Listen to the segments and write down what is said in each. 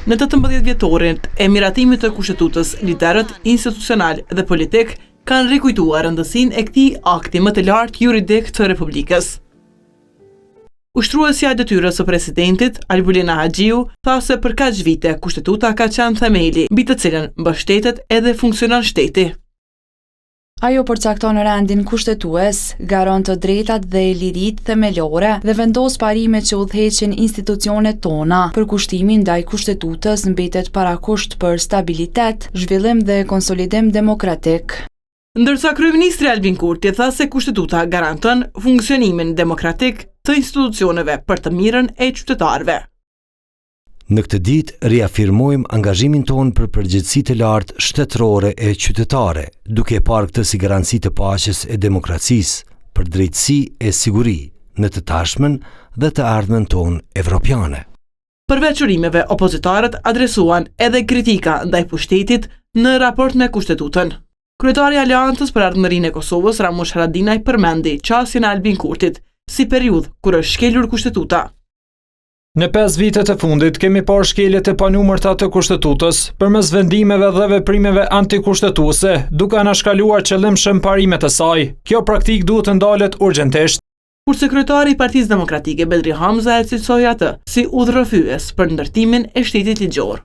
Në 18 vjetorin e miratimit të kushtetutës, liderët institucional dhe politik kanë rikujtuar rëndësinë e këtij akti më të lartë juridik të Republikës. Ushtruesja e detyrës së presidentit, Albulina Haxhiu, tha se për kaq vite kushtetuta ka qenë themeli mbi të cilën mbështetet edhe funksionon shteti. Ajo përcakton rendin kushtetues, garon të drejtat dhe liritë themelore dhe vendos parimet që udhëheqin institucionet tona. Përkushtimi ndaj kushtetutës mbetet parakusht për stabilitet, zhvillim dhe konsolidim demokratik. Ndërsa kryeministri Albin Kurti tha se kushtetuta garanton funksionimin demokratik të institucioneve për të mirën e qytetarëve. Në këtë ditë riafirmojmë angazhimin tonë për përgjegjësi të lartë shtetërore e qytetare, duke parë këtë si garanci të paqes e demokracisë, për drejtësi e siguri në të tashmen dhe të ardhmen tonë evropiane. Përveç urimeve, opozitarët adresuan edhe kritika ndaj pushtetit në raport me kushtetutën. Kryetari i Aleancës për Ardhmërinë e Kosovës, Ramush Haradinaj, përmendi qasjen e Albin Kurtit si periudhë kur është shkelur kushtetuta. Në 5 vitet e fundit kemi parë shkeljet e panumërta të kushtetutës përmes vendimeve dhe veprimeve antikushtetuese, duke anashkaluar qëllimshëm parimet e saj. Kjo praktikë duhet të ndalet urgjentisht. Kurse kryetari i Partisë Demokratike Bedri Hamza e cilsoi atë si udhërrëfyes për ndërtimin e shtetit ligjor.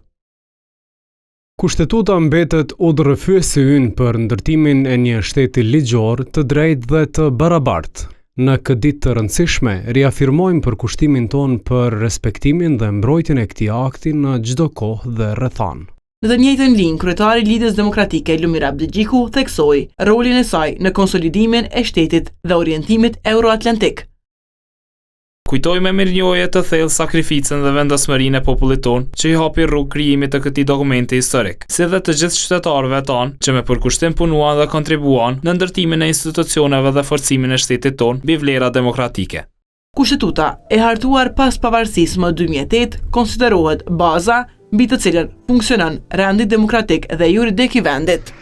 Kushtetuta mbetet udhërrëfyesi ynë për ndërtimin e një shteti ligjor të drejtë dhe të barabartë. Në këtë ditë të rëndësishme, riafirmojmë përkushtimin tonë për respektimin dhe mbrojtjen e këtij akti në çdo kohë dhe rrethan. Në të njëjtën linjë, kryetari i Lidhjes Demokratike Lumir Abdixhiku theksoi rolin e saj në konsolidimin e shtetit dhe orientimit euroatlantik. Kujtoj me mirënjohje të thellë sakrificën dhe vendosmërinë e popullit tonë që i hapi rrugë krijimit të këtij dokumenti historik, si dhe të gjithë qytetarëve tanë që me përkushtim punuan dhe kontribuan në ndërtimin e institucioneve dhe forcimin e shtetit tonë mbi vlera demokratike. Kushtetuta e hartuar pas pavarësisë më 2008 konsiderohet baza mbi të cilën funksionon rendi demokratik dhe juridik i vendit.